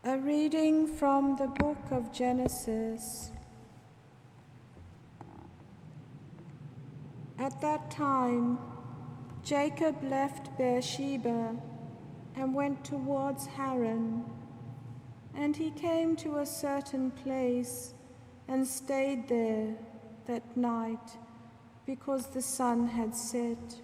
A reading from the book of Genesis. At that time, Jacob left Beersheba and went towards Haran, and he came to a certain place and stayed there that night, because the sun had set.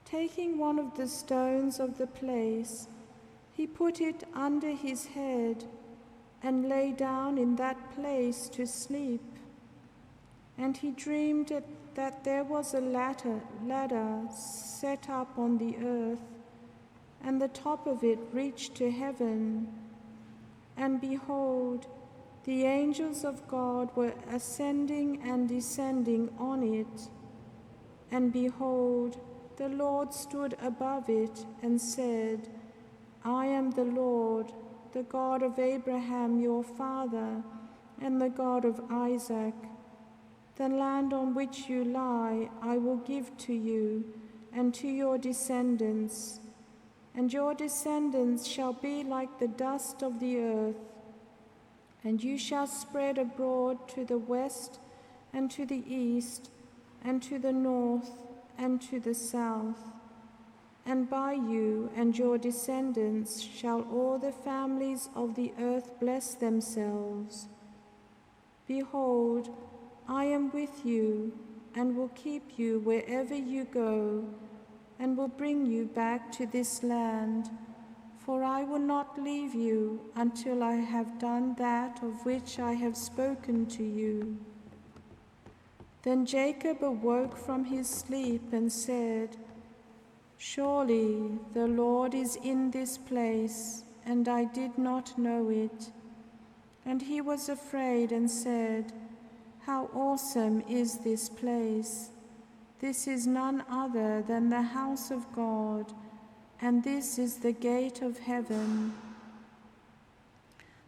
Taking one of the stones of the place, he put it under his head and lay down in that place to sleep. And he dreamed that there was a ladder set up on the earth, and the top of it reached to heaven. And behold, the angels of God were ascending and descending on it. And behold, the Lord stood above it and said, I am the Lord, the God of Abraham your father, and the God of Isaac. The land on which you lie I will give to you and to your descendants, and your descendants shall be like the dust of the earth. And you shall spread abroad to the west and to the east and to the north and to the south. And by you and your descendants shall all the families of the earth bless themselves. Behold, I am with you and will keep you wherever you go, and will bring you back to this land, for I will not leave you until I have done that of which I have spoken to you. Then Jacob awoke from his sleep and said, Surely the Lord is in this place, and I did not know it. And he was afraid and said, How awesome is this place! This is none other than the house of God, and this is the gate of heaven.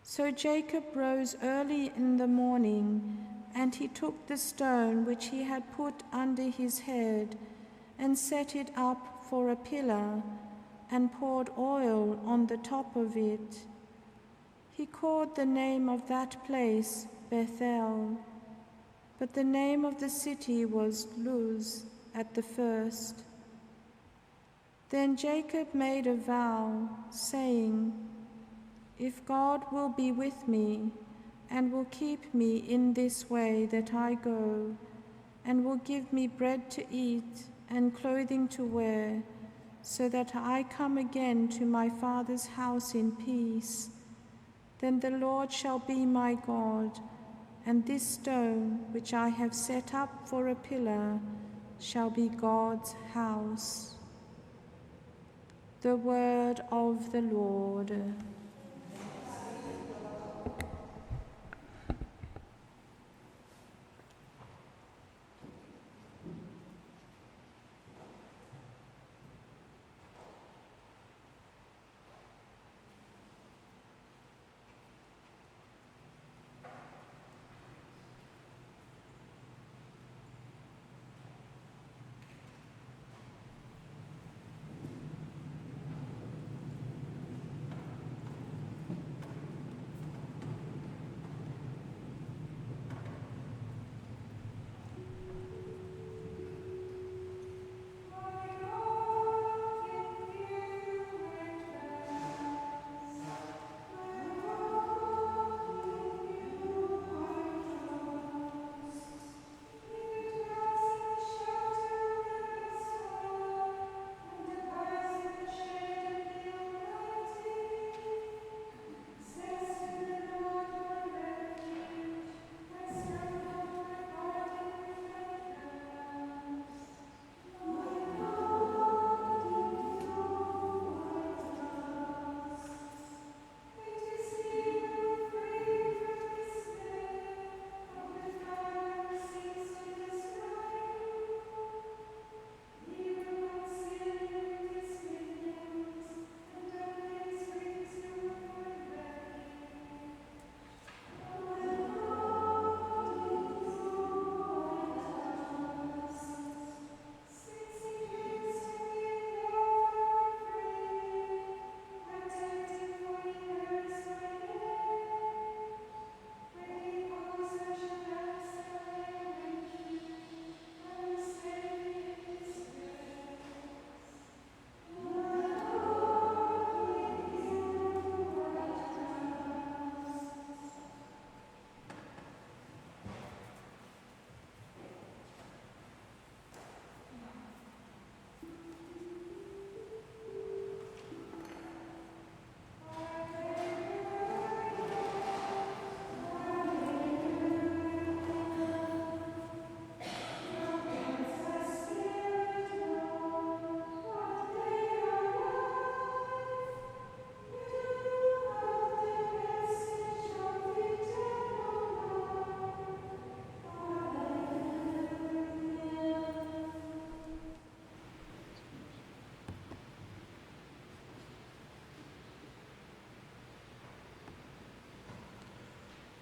So Jacob rose early in the morning, and he took the stone which he had put under his head, and set it up for a pillar, and poured oil on the top of it. He called the name of that place Bethel, but the name of the city was Luz at the first. Then Jacob made a vow, saying, If God will be with me, and will keep me in this way that I go, and will give me bread to eat and clothing to wear, so that I come again to my father's house in peace, then the Lord shall be my God, and this stone which I have set up for a pillar shall be God's house. The word of the Lord.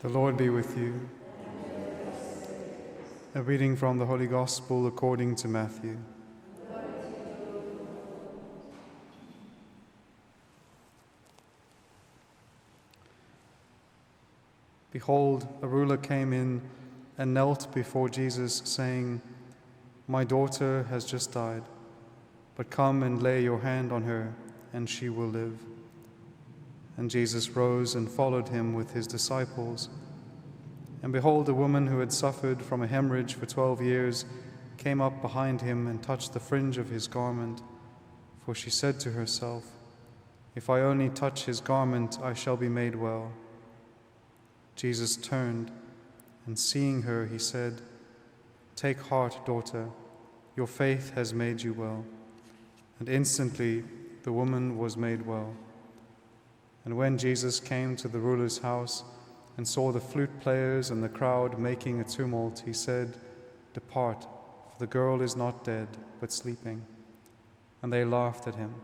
The Lord be with you. A reading from the Holy Gospel according to Matthew. Behold, a ruler came in and knelt before Jesus, saying, "My daughter has just died, but come and lay your hand on her, and she will live." And Jesus rose and followed him with his disciples. And behold, a woman who had suffered from a hemorrhage for 12 years came up behind him and touched the fringe of his garment. For she said to herself, "If I only touch his garment, I shall be made well." Jesus turned, and seeing her, he said, "Take heart, daughter, your faith has made you well." And instantly the woman was made well. And when Jesus came to the ruler's house and saw the flute players and the crowd making a tumult, he said, "Depart, for the girl is not dead, but sleeping." And they laughed at him.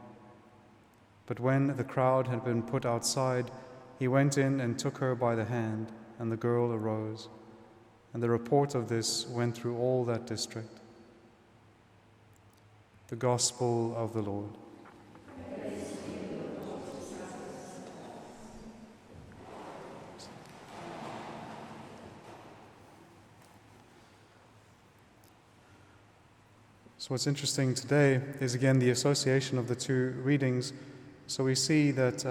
But when the crowd had been put outside, he went in and took her by the hand, and the girl arose. And the report of this went through all that district. The Gospel of the Lord. So what's interesting today is again the association of the two readings. So we see that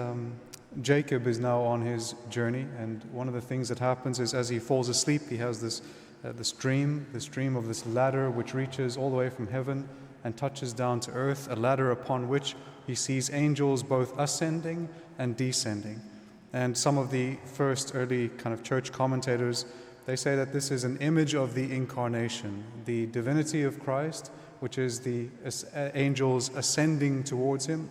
Jacob is now on his journey, and one of the things that happens is as he falls asleep, he has this dream of this ladder which reaches all the way from heaven and touches down to earth, a ladder upon which he sees angels both ascending and descending. And some of the first early kind of church commentators, they say that this is an image of the incarnation, the divinity of Christ, which is the angels ascending towards him,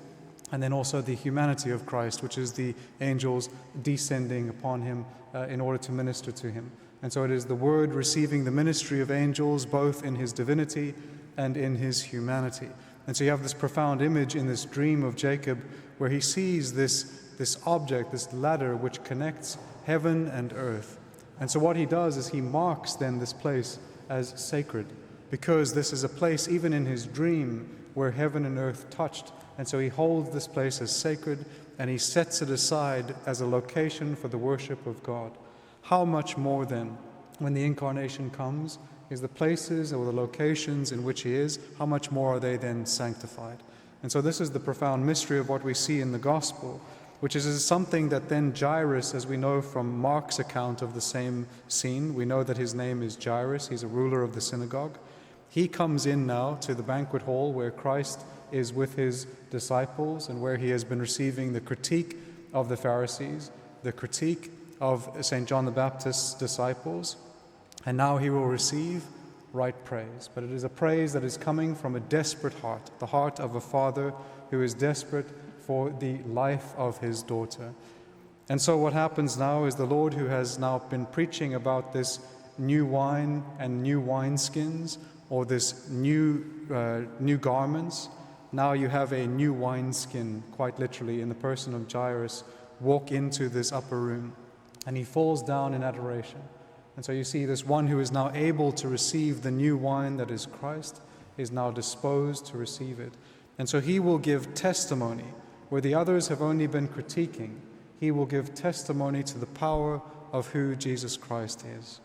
and then also the humanity of Christ, which is the angels descending upon him in order to minister to him. And so it is the Word receiving the ministry of angels both in his divinity and in his humanity. And so you have this profound image in this dream of Jacob where he sees this object, this ladder which connects heaven and earth. And so what he does is he marks then this place as sacred, because this is a place even in his dream where heaven and earth touched. And so he holds this place as sacred, and he sets it aside as a location for the worship of God. How much more then, when the incarnation comes, is the places or the locations in which he is, how much more are they then sanctified? And so this is the profound mystery of what we see in the gospel, which is something that then Jairus, as we know from Mark's account of the same scene, we know that his name is Jairus, he's a ruler of the synagogue. He comes in now to the banquet hall where Christ is with his disciples and where he has been receiving the critique of the Pharisees, the critique of St. John the Baptist's disciples, and now he will receive right praise. But it is a praise that is coming from a desperate heart, the heart of a father who is desperate for the life of his daughter. And so what happens now is the Lord, who has now been preaching about this new wine and new wineskins, or this new garments, now you have a new wineskin, quite literally, in the person of Jairus, walk into this upper room, and he falls down in adoration. And so you see this one who is now able to receive the new wine that is Christ, is now disposed to receive it. And so he will give testimony, where the others have only been critiquing. He will give testimony to the power of who Jesus Christ is.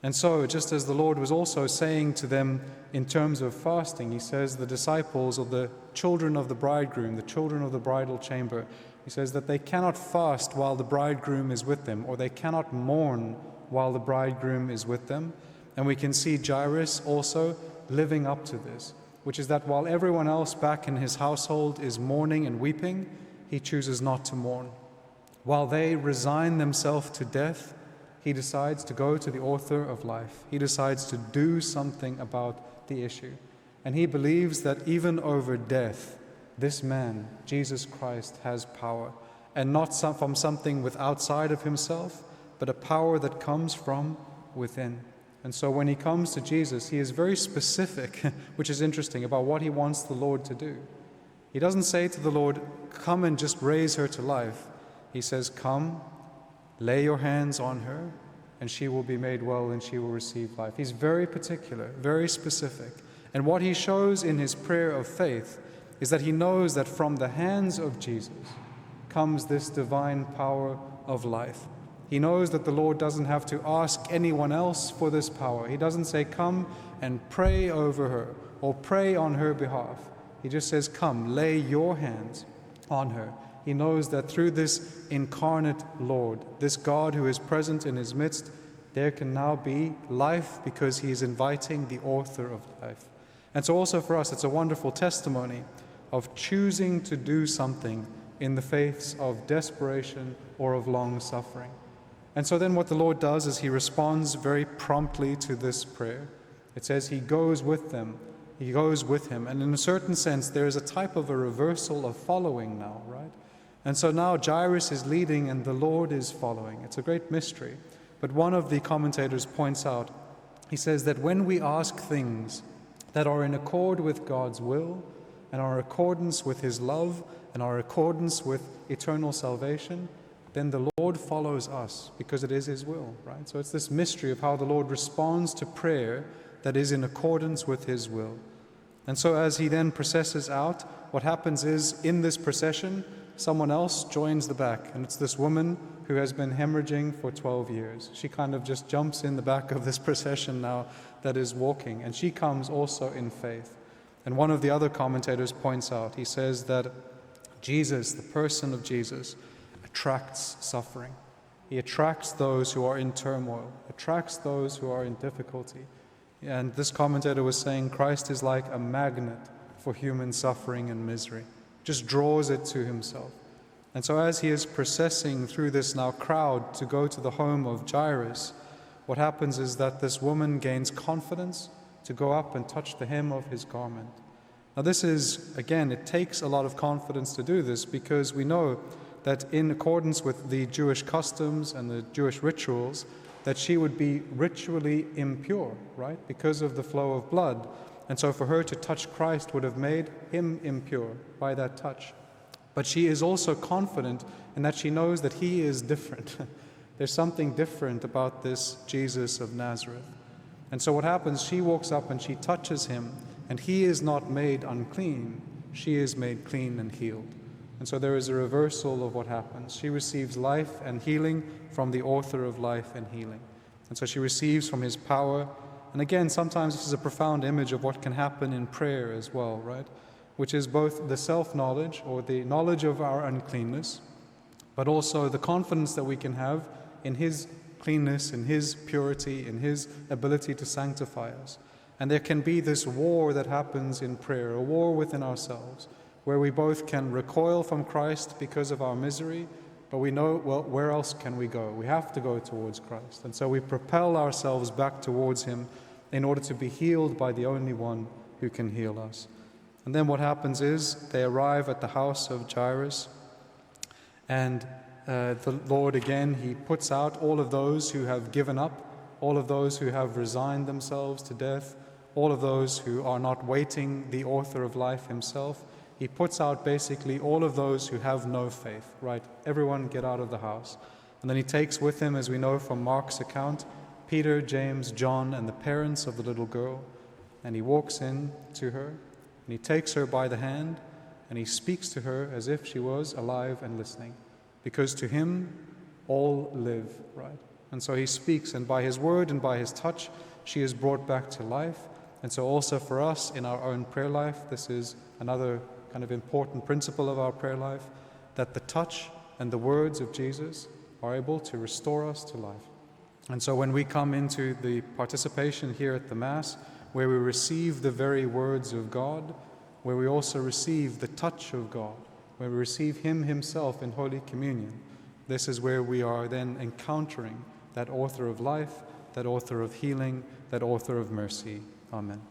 And so, just as the Lord was also saying to them in terms of fasting, he says the disciples, or the children of the bridegroom, the children of the bridal chamber, he says that they cannot fast while the bridegroom is with them, or they cannot mourn while the bridegroom is with them. And we can see Jairus also living up to this, which is that while everyone else back in his household is mourning and weeping, he chooses not to mourn. While they resign themselves to death, he decides to go to the author of life. He decides to do something about the issue. And he believes that even over death, this man, Jesus Christ, has power. And not from something outside of himself, but a power that comes from within. And so when he comes to Jesus, he is very specific, which is interesting, about what he wants the Lord to do. He doesn't say to the Lord, "Come and just raise her to life." He says, "Come, lay your hands on her, and she will be made well and she will receive life. He's very particular, very specific. And what he shows in his prayer of faith is that he knows that from the hands of Jesus comes this divine power of life. He knows that the Lord doesn't have to ask anyone else for this power. He doesn't say, come and pray over her or pray on her behalf. He just says, come, lay your hands on her. He knows that through this incarnate Lord, this God who is present in his midst, there can now be life because he is inviting the author of life. And so also for us, it's a wonderful testimony of choosing to do something in the face of desperation or of long suffering. And so then what the Lord does is he responds very promptly to this prayer. It says he goes with them. He goes with him. And in a certain sense, there is a type of a reversal of following now, right? And so now Jairus is leading and the Lord is following. It's a great mystery. But one of the commentators points out, he says that when we ask things that are in accord with God's will and are in accordance with his love and are in accordance with eternal salvation, then the Lord follows us because it is his will, right? So it's this mystery of how the Lord responds to prayer that is in accordance with his will. And so as he then processes out, what happens is in this procession, someone else joins the back, and it's this woman who has been hemorrhaging for 12 years. She kind of just jumps in the back of this procession now that is walking, and she comes also in faith. And one of the other commentators points out, he says that Jesus, the person of Jesus, attracts suffering. He attracts those who are in turmoil, attracts those who are in difficulty. And this commentator was saying Christ is like a magnet for human suffering and misery, just draws it to himself. And so as he is processing through this now crowd to go to the home of Jairus, what happens is that this woman gains confidence to go up and touch the hem of his garment. Now this is, again, it takes a lot of confidence to do this because we know that in accordance with the Jewish customs and the Jewish rituals, that she would be ritually impure, right, because of the flow of blood. And so for her to touch Christ would have made him impure by that touch. But she is also confident in that she knows that he is different. There's something different about this Jesus of Nazareth. And so what happens, she walks up and she touches him, and he is not made unclean, she is made clean and healed. And so there is a reversal of what happens. She receives life and healing from the author of life and healing. And so she receives from his power. And again, sometimes this is a profound image of what can happen in prayer as well, right? Which is both the self-knowledge or the knowledge of our uncleanness, but also the confidence that we can have in his cleanness, in his purity, in his ability to sanctify us. And there can be this war that happens in prayer, a war within ourselves, where we both can recoil from Christ because of our misery, but we know, well, where else can we go? We have to go towards Christ. And so we propel ourselves back towards him in order to be healed by the only one who can heal us. And then what happens is they arrive at the house of Jairus, and the Lord again, he puts out all of those who have given up, all of those who have resigned themselves to death, all of those who are not waiting the author of life himself. He puts out basically all of those who have no faith, right? Everyone get out of the house. And then he takes with him, as we know from Mark's account, Peter, James, John, and the parents of the little girl. And he walks in to her, and he takes her by the hand, and he speaks to her as if she was alive and listening. Because to him, all live, right? And so he speaks, and by his word and by his touch, she is brought back to life. And so also for us in our own prayer life, this is another kind of important principle of our prayer life, that the touch and the words of Jesus are able to restore us to life. And so when we come into the participation here at the Mass, where we receive the very words of God, where we also receive the touch of God, where we receive him himself in Holy Communion, this is where we are then encountering that author of life, that author of healing, that author of mercy. Amen.